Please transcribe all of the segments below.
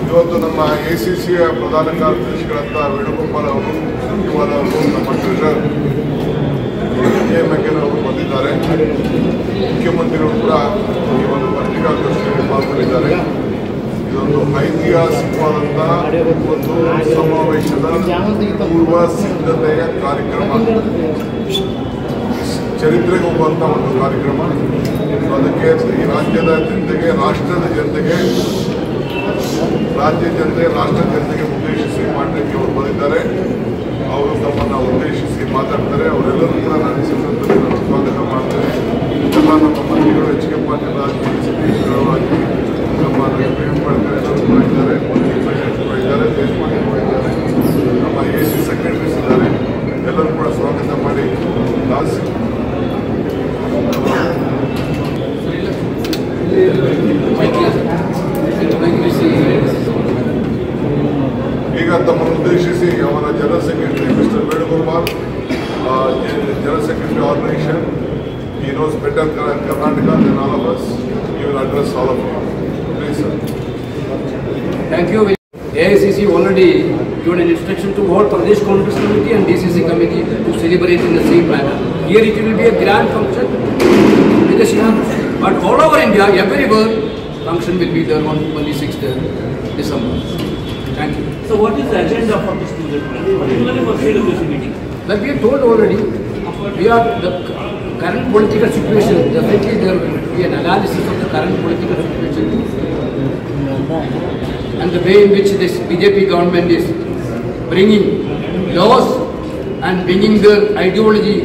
ಇವತ್ತು ನಮ್ಮ ಎಸಿಸಿಯ ಪ್ರಧಾನ ಕಾರ್ಯದರ್ಶಿಗಳಂತ ವೇಣುಗೋಪಾಲ್ ಅವರು, ಸಚಿವಾಲ ಅವರು, ನಮ್ಮ ಟ್ರೆಷರರ್ ಮೆಕೆನ್ ಅವರು ಬಂದಿದ್ದಾರೆ. ಮುಖ್ಯಮಂತ್ರಿಗಳು ಕೂಡ ಈ ಒಂದು ಪತ್ರಿಕಾಗೋಷ್ಠಿಯಲ್ಲಿ ಪಾಲ್ಗೊಂಡಿದ್ದಾರೆ. ಇದೊಂದು ಐತಿಹಾಸಿಕವಾದಂಥ ಒಂದು ಸಮಾವೇಶದ ಪೂರ್ವ ಸಿದ್ಧತೆಯ ಕಾರ್ಯಕ್ರಮ, ಚರಿತ್ರೆಗೆ ಹೋಗುವಂಥ ಒಂದು ಕಾರ್ಯಕ್ರಮ. ಅದಕ್ಕೆ ಈ ರಾಜ್ಯದ ಜನತೆಗೆ, ರಾಷ್ಟ್ರದ ಜನತೆಗೆ, ರಾಜ್ಯ ಜನತೆ, ರಾಷ್ಟ್ರದ ಜನತೆಗೆ ಉದ್ದೇಶಿಸಿ ಮಾಡಲಿಕ್ಕೆ ಅವರು ಬಂದಿದ್ದಾರೆ. ಅವರು ತಮ್ಮನ್ನು ಉದ್ದೇಶಿಸಿ ಮಾತಾಡ್ತಾರೆ. ಅವರೆಲ್ಲರೂ ಕೂಡ ನಾನು ಸಂದರ್ಭದಲ್ಲಿ ನಾನು ಸ್ವಾಗತ ಮಾಡ್ತೇನೆ. ಎಲ್ಲ ನಮ್ಮ ಮಂತ್ರಿಗಳು, ಎಚ್ ಕೆ ಪಾಟೀಲ್ ಆಗಿ, ಸತೀಶ್ ಗೌಡ ಆಗಿ, ನಮ್ಮ ಹೆಂಬಳ್ಕರ್ ಎಲ್ಲರೂ ಕೂಡ ಇದ್ದಾರೆ, ಕೂಡ ಇದ್ದಾರೆ, ದೇಶಪಾಂಡೆ ಕೂಡ ಇದ್ದಾರೆ, ನಮ್ಮ AC ಸೆಕ್ರೆಟರೀಸ್ ಇದ್ದಾರೆ. ಎಲ್ಲರೂ ಕೂಡ ಸ್ವಾಗತ ಮಾಡಿ ಈಗ ತಮ್ಮನ್ನು ಉದ್ದೇಶಿಸಿ ಅವರ general secretary mister Venugopal, general secretary organisation, he knows better Karnataka than all of us. He will address all of you. Please, sir. Thank you. AICC already given an instruction to all Pradesh Congress Committee and DCC Committee to celebrate in the same manner. Here it will be a grand function with the Shiham, but all over India, everywhere, function will be there on 26th December. Thank you. So what is the agenda for this meeting, particularly for CWC meeting? Like we have told already, we are the current political situation. Definitely there will be an analysis of the current political situation and the way in which this BJP government is bringing laws and bringing their ideology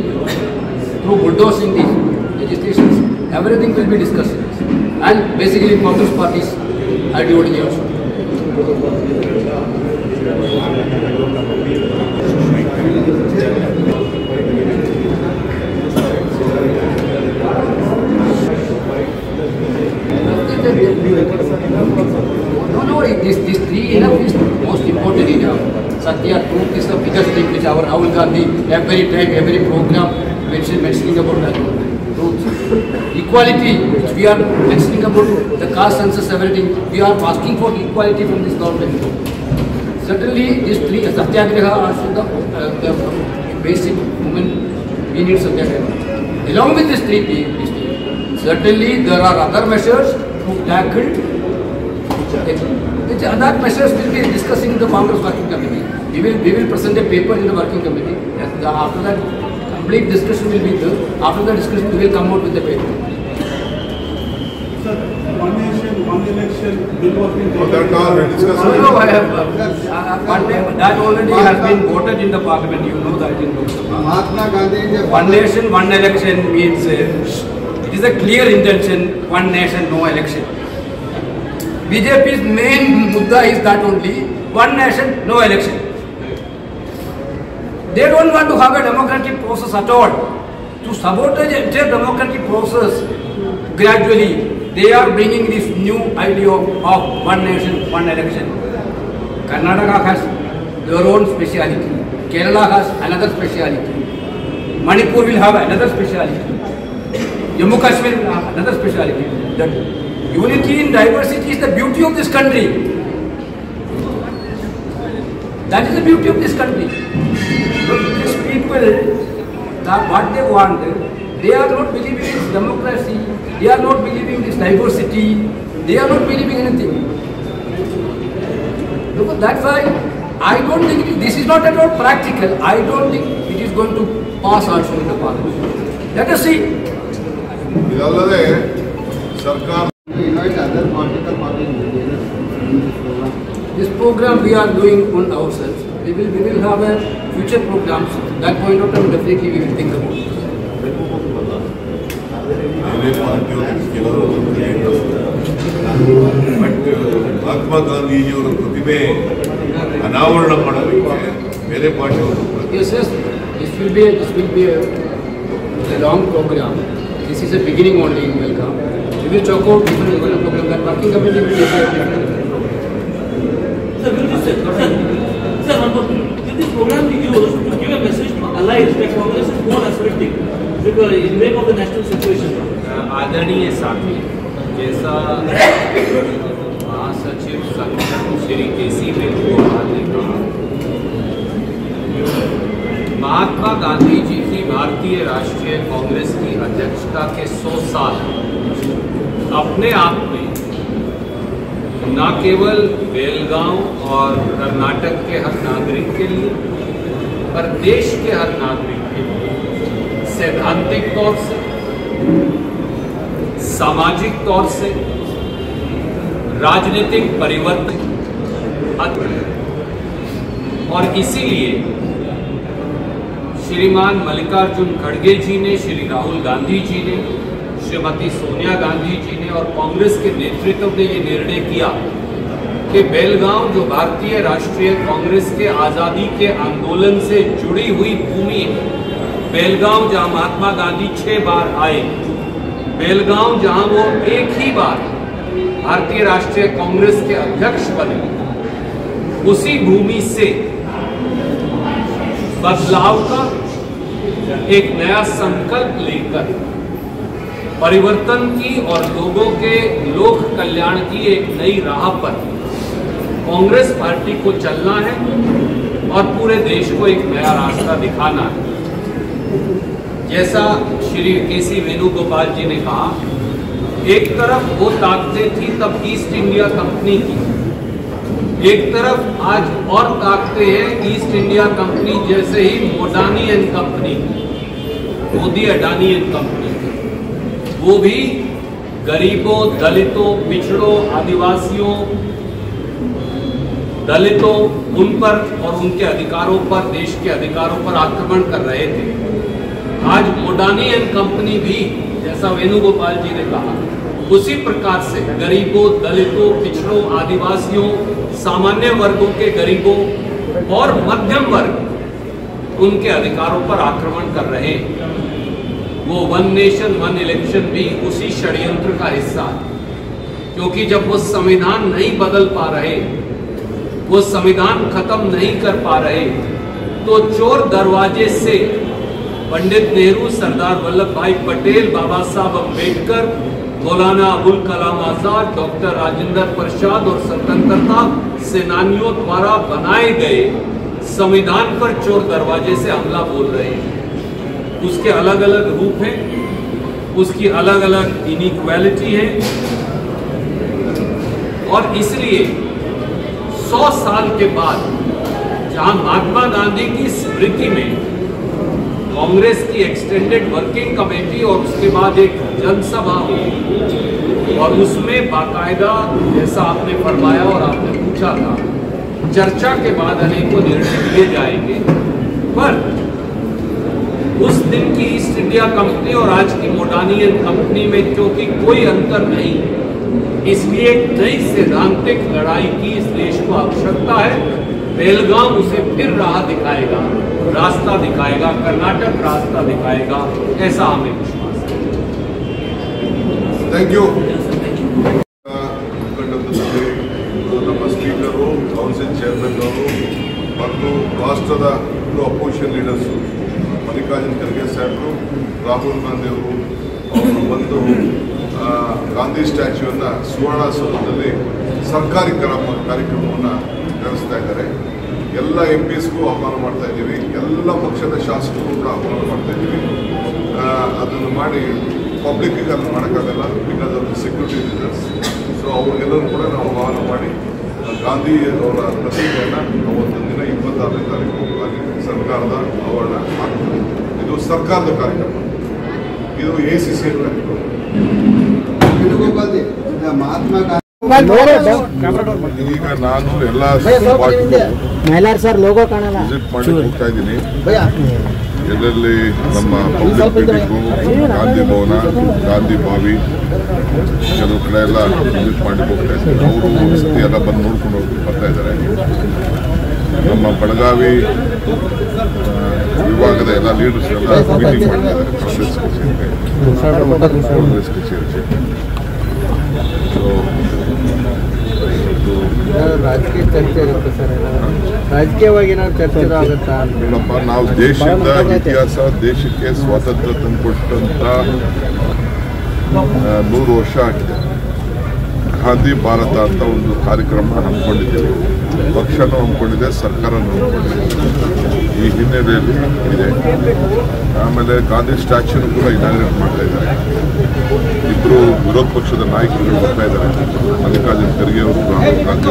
through bulldozing these legislations. Everything will be discussed, and basically Congress party's ideology also. No, this three enough is most important enough. Satya, truth is the biggest thing which our Rahul Gandhi every time, every program mentioning about that. Truth. Equality, which we are mentioning about the caste census, everything, we are asking for equality from this government. Certainly, these three, Satyagraha also the basic human, we need Satyagraha. Along with these three, certainly there are other measures to tackle, which other measures will be discussing in the Congress Working Committee. We will present a paper in the Working Committee. After that, complete discussion will be there. After the discussion, we will come out with the paper. Sir, one nation, one election, bill was being that already has been voted in the parliament. You know that in Lok Sabha. One nation, one election means it is a clear intention. One nation, no election. BJP's main mudda is that only, one nation, no election. They don't want to have a democratic process at all. To sabotage the entire democratic process, gradually, they are bringing this new idea of one nation, one election. Karnataka has their own speciality. Kerala has another speciality. Manipur will have another speciality. Jammu Kashmir will have another speciality. That unity in diversity is the beauty of this country. That is the beauty of this country. But these people, what they want, they are not believing in democracy, they are not believing in this diversity, they are not believing anything. Because that's why I don't think this is not at all practical. I don't think it is going to pass also in the parliament. Let us see. ಇದಲ್ಲದೆ ಸರ್ಕಾರ This program we are doing on ourselves. We will have a future programs. That point of time definitely we will think about. But Mahatma ಗಾಂಧೀಜಿಯವರ ಪ್ರತಿಮೆ ಅನಾವರಣ ಮಾಡಲಿಕ್ಕೆ ಬೇರೆ ಪಾರ್ಟಿಯವರು. Yes, this will be a long program. This is a beginning only in welcome. We will talk about different program. That working committee will decide different program. Sir, one more thing. In this program, we used to give a message to allies that Congress is more aspirating because in wake of the national situation. आदरणीय साथी, जैसा महासचिव संगठन श्री केसी वेणुगोपाल ने कहा, महात्मा गांधी जी की भारतीय राष्ट्रीय कांग्रेस की अध्यक्षता के 100 साल अपने आप में न केवल बेलगांव और कर्नाटक के हर नागरिक के लिए, पर देश के हर नागरिक के लिए सैद्धांतिक तौर से, सामाजिक तौर से, राजनीतिक परिवर्तन, और इसीलिए श्रीमान मल्लिकार्जुन खड़गे जी ने, श्री राहुल गांधी जी ने, श्रीमती सोनिया गांधी जी ने और कांग्रेस के नेतृत्व ने ये निर्णय किया कि बेलगांव जो भारतीय राष्ट्रीय कांग्रेस के आज़ादी के आंदोलन से जुड़ी हुई भूमि है, बेलगांव जहां महात्मा गांधी 6 बार आए, बेलगांव जहां वो एक ही बार भारतीय राष्ट्रीय कांग्रेस के अध्यक्ष बने, उसी भूमि से बदलाव का एक नया संकल्प लेकर परिवर्तन की और लोगों के लोक कल्याण की एक नई राह पर कांग्रेस पार्टी को चलना है और पूरे देश को एक नया रास्ता दिखाना है। जैसा श्री केसी वेणुगोपाल जी ने कहा, एक तरफ वो ताकतें थी तब ईस्ट इंडिया कंपनी की, एक तरफ आज और ताकतें हैं ईस्ट इंडिया कंपनी जैसे ही Modani and company, Modi Adani and company, वो भी गरीबों, दलितों, पिछड़ों, आदिवासियों, दलितों, उन पर और उनके अधिकारों पर, देश के अधिकारों पर आक्रमण कर रहे थे। आज मोडानी एंड कंपनी भी, जैसा वेणुगोपाल जी ने कहा, उसी प्रकार से गरीबों, दलितों, पिछड़ों, आदिवासियों, सामान्य वर्गों के गरीबों और मध्यम वर्ग उनके अधिकारों पर आक्रमण कर रहे हैं। वो 1 नेशन 1 इलेक्शन भी उसी षड्यंत्र का हिस्सा है, क्योंकि जब वो संविधान नहीं बदल पा रहे, वो संविधान खत्म नहीं कर पा रहे, तो चोर दरवाजे से पंडित नेहरू, सरदार वल्लभ भाई पटेल, बाबा साहब अम्बेडकर, मौलाना अबुल कलाम आजाद, डॉक्टर राजेंद्र प्रसाद और स्वतंत्रता सेनानियों द्वारा बनाए गए संविधान पर चोर दरवाजे से हमला बोल रहे हैं। उसके अलग अलग रूप हैं, उसकी अलग अलग इनइक्वालिटी है, और इसलिए 100 साल के बाद जहां महात्मा गांधी की स्मृति में कांग्रेस की एक्सटेंडेड वर्किंग कमेटी और उसके बाद एक जनसभा हुई, और उसमें बाकायदा, जैसा आपने फरमाया और आपने पूछा था, चर्चा के बाद अनेकों निर्णय लिए जाएंगे, पर उस दिन की ईस्ट इंडिया कंपनी और आज की मोडानी एंड कंपनी में क्योंकि कोई अंतर नहीं, इसलिए एक नई सैद्धांतिक लड़ाई की इस देश को आवश्यकता है। बेलगांव उसे फिर राह दिखाएगा, रास्ता दिखाएगा, कर्नाटक रास्ता दिखाएगा, ऐसा हमें विश्वास है। Thank you. ನಮ್ಮ ಸ್ಪೀಕರು, ಕೌನ್ಸಿಲ್ ಚೇರ್ಮನ್ ಅವರು ಮತ್ತು ರಾಷ್ಟ್ರದ ಅಪೋಸಿಷನ್ ಲೀಡರ್ಸು ಮಲ್ಲಿಕಾರ್ಜುನ್ ಖರ್ಗೆ ಸಾಹೇಬರು, ರಾಹುಲ್ ಗಾಂಧಿ ಅವರು ಬಂದು ಗಾಂಧಿ ಸ್ಟ್ಯಾಚ್ಯೂವನ್ನು ಸುವರ್ಣಸೌಧದಲ್ಲಿ ಸರ್ಕಾರಿ ಕಾರ್ಯಕ್ರಮವನ್ನು ನಡೆಸ್ತಾ ಇದ್ದಾರೆ. ಎಲ್ಲ MPsಗೂ ಆಹ್ವಾನ ಮಾಡ್ತಾ ಇದ್ದೀವಿ, ಎಲ್ಲ ಪಕ್ಷದ ಶಾಸಕರು ಕೂಡ ಆಹ್ವಾನ ಮಾಡ್ತಾ ಇದ್ದೀವಿ. ಅದನ್ನು ಮಾಡಿ ಪಬ್ಲಿಕ್ಕಿಗೆ ಅದನ್ನು ಮಾಡೋಕ್ಕಾಗಲ್ಲ, because of the security reasons. So ಅವ್ರಿಗೆಲ್ಲರೂ ಕೂಡ ನಾವು ಆಹ್ವಾನ ಮಾಡಿ ಗಾಂಧಿ ಅವರ ಪ್ರತಿಮೆಯನ್ನು ಅವತ್ತೊಂದು ದಿನ 26ನೇ ತಾರೀಕು ಅಲ್ಲಿ ಸರ್ಕಾರದ ಆವರಣ ಆಗ್ತದೆ. ಇದು ಸರ್ಕಾರದ ಕಾರ್ಯಕ್ರಮ, ಇದು ACC ಕಾರ್ಯಕ್ರಮ. ಈಗ ನಾನು ಎಲ್ಲ ವಿಸಿಟ್ ಮಾಡಿ ಹೋಗ್ತಾ ಇದ್ದೀನಿ. ಇದರಲ್ಲಿ ನಮ್ಮ ಪಬ್ಲಿಕ್ ಮೀಟಿಂಗು, ಗಾಂಧಿ ಭವನ, ಗಾಂಧಿ ಬಾವಿ, ಕೆಲವು ಕಡೆ ಎಲ್ಲ ವಿಸಿಟ್ ಮಾಡಿ ಹೋಗ್ತಾ ಇದ್ದಾರೆ. ಅವರು ಸತಿ ಎಲ್ಲ ಬಂದು ನೋಡ್ಕೊಂಡು ಬರ್ತಾ ಇದ್ದಾರೆ. ನಮ್ಮ ಬೆಳಗಾವಿ ವಿಭಾಗದ ಎಲ್ಲ ಲೀಡರ್ಸ್ ಎಲ್ಲ ಮೀಟಿಂಗ್ ಮಾಡಿದ್ದಾರೆ ಕಾಂಗ್ರೆಸ್ ಕಚೇರಿಗೆ. ರಾಜಕೀಯ ಚರ್ಚೆ ಆಗುತ್ತೆ ಸರ್, ರಾಜಕೀಯವಾಗಿ ನಾವು ಚರ್ಚೆ ಆಗುತ್ತಾ? ನೋಡಪ್ಪ, ನಾವು ದೇಶದ ಇತಿಹಾಸ, ದೇಶಕ್ಕೆ ಸ್ವಾತಂತ್ರ್ಯ ತಂದುಕೊಟ್ಟಂತ 100 ವರ್ಷ ಆಗಿದೆ. ಗಾಂಧಿ ಭಾರತ ಅಂತ ಒಂದು ಕಾರ್ಯಕ್ರಮ ಹಮ್ಮಿಕೊಂಡಿದ್ದೀವಿ. ಪಕ್ಷನೂ ಹಮ್ಮಿಕೊಂಡಿದೆ, ಸರ್ಕಾರನೂ ಹಮ್ಮಿಕೊಂಡಿದೆ. ಈ ಹಿನ್ನೆಲೆಯಲ್ಲಿ ಇದೆ. ಆಮೇಲೆ ಗಾಂಧಿ ಸ್ಟ್ಯಾಚ್ಯೂನು ಕೂಡ ಇನಾಗ್ರೇಟ್ ಮಾಡ್ತಾ ಇದ್ದಾರೆ. ಇಬ್ಬರು ವಿರೋಧ ಪಕ್ಷದ ನಾಯಕರುಗಳು ಬರ್ತಾ ಇದ್ದಾರೆ. ಮಲ್ಲಿಕಾರ್ಜುನ ಖರ್ಗೆ ಅವರು ಗಾಂಧಿ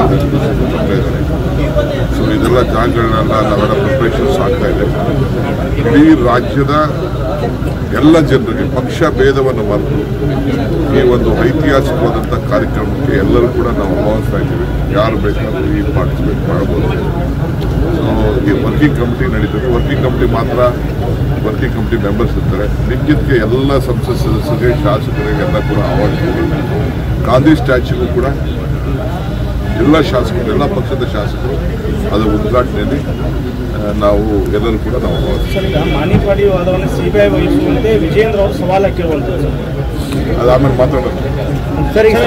ಬರ್ತಾ ಇದ್ದಾರೆ. ಸೊ ಇದೆಲ್ಲ ಜಾಗಗಳನ್ನೆಲ್ಲ ನಾವೆಲ್ಲ ಪ್ರಿಪರೇಷನ್ಸ್ ಆಗ್ತಾ ಇದೆ. ಇಡೀ ರಾಜ್ಯದ ಎಲ್ಲ ಜನರಿಗೆ ಪಕ್ಷ ಭೇದವನ್ನು ಮರೆತು ಈ ಒಂದು ಐತಿಹಾಸಿಕವಾದಂಥ ಕಾರ್ಯಕ್ರಮಕ್ಕೆ ಎಲ್ಲರೂ ಕೂಡ ನಾವು ಆಹ್ವಾನಿಸ್ತಾ ಇದ್ದೀವಿ. ಯಾರು ಬೇಕಾದರೂ ಈ ಪಾರ್ಟಿಸಿಪೇಟ್ ಮಾಡ್ಬೋದು. ಸೊ ಈ ವರ್ಕಿಂಗ್ ಕಮಿಟಿ ನಡೀತದೆ. ವರ್ಕಿಂಗ್ ಕಮಿಟಿ ಮಾತ್ರ ವರ್ಕಿಂಗ್ ಕಮಿಟಿ ಮೆಂಬರ್ಸ್ ಇರ್ತಾರೆ. ಮಿಕ್ಕಿದ್ದಕ್ಕೆ ಎಲ್ಲ ಸಂಸತ್ ಸದಸ್ಯರಿಗೆ, ಶಾಸಕರಿಗೆಲ್ಲ ಕೂಡ ಆಹ್ವಾನಿಸ್ತೀವಿ. ಗಾಂಧಿ ಸ್ಟ್ಯಾಚ್ಯೂಗೂ ಕೂಡ ಎಲ್ಲ ಶಾಸಕರು, ಎಲ್ಲ ಪಕ್ಷದ ಶಾಸಕರು ಅದರ ಉದ್ಘಾಟನೆಯಲ್ಲಿ ನಾವು ಎಲ್ಲರೂ ಕೂಡ ನಾವು ಸರ್, ಈಗ ಮಾಣಿಪಾಡಿ ವಾದವನ್ನು ಸಿಬಿಐ ವಹಿಸುವಂತೆ ವಿಜೇಂದ್ರ ಅವರು ಸವಾಲು ಹಾಕಿರುವಂಥದ್ದು. ಅದು ಆಮೇಲೆ ಮಾತಾಡೋಣ. ಸರ್, ಈಗ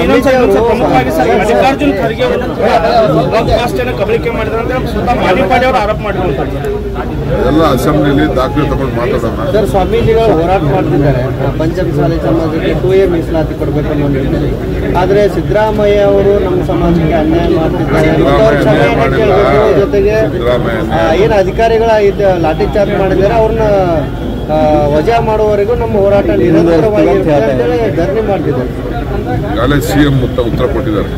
ಪ್ರಮುಖವಾಗಿ ಸರ್ ಮಲ್ಲಿಕಾರ್ಜುನ ಖರ್ಗೆ ಅವರು ಕಾಸ್ಟನ್ನು ಕಬಳಿಕೆ ಮಾಡಿದ್ರಂತೆ ಸ್ವತಃ ಮಾಣಿಪಾಡಿ ಅವರು ಆರೋಪ ಮಾಡಿರುವಂಥದ್ದು. ಎಲ್ಲ ಅಸೆಂಬ್ಲಿಯಲ್ಲಿ ದಾಖಲೆ ತಗೊಂಡು ಮಾತಾಡೋಣ. ಸರ್, ಸ್ವಾಮೀಜಿಗಳು ಹೋರಾಟ ಮಾಡ್ತಿದ್ದಾರೆ ಪಂಚಮಸಾಲಿ ಸಮಾಜಕ್ಕೆ 2A ಮೀಸಲಾತಿ ಕೊಡಬೇಕು ಅನ್ನೋ ನಿಟ್ಟಿನಲ್ಲಿ. ಆದರೆ ಸಿದ್ದರಾಮಯ್ಯ ಅವರು ನಮ್ಮ ಸಮಾಜಕ್ಕೆ ಅನ್ಯಾಯ ಮಾಡ್ತಿದ್ದಾರೆ. ಜೊತೆಗೆ ಏನು ಅಧಿಕಾರಿಗಳ ಲಾಠಿ ಚಾರ್ಜ್ ಮಾಡಿದ್ದಾರೆ ಅವ್ರನ್ನ ವಜಾ ಮಾಡುವವರೆಗೂ ನಮ್ಮ ಹೋರಾಟ ನಿರಂತರವಾಗಿ ಧರಣಿ ಮಾಡ್ತಿದ್ದಾರೆ. ಈಗಾಗಲೇ CM ಉತ್ತರ ಕೊಟ್ಟಿದ್ದಾರೆ.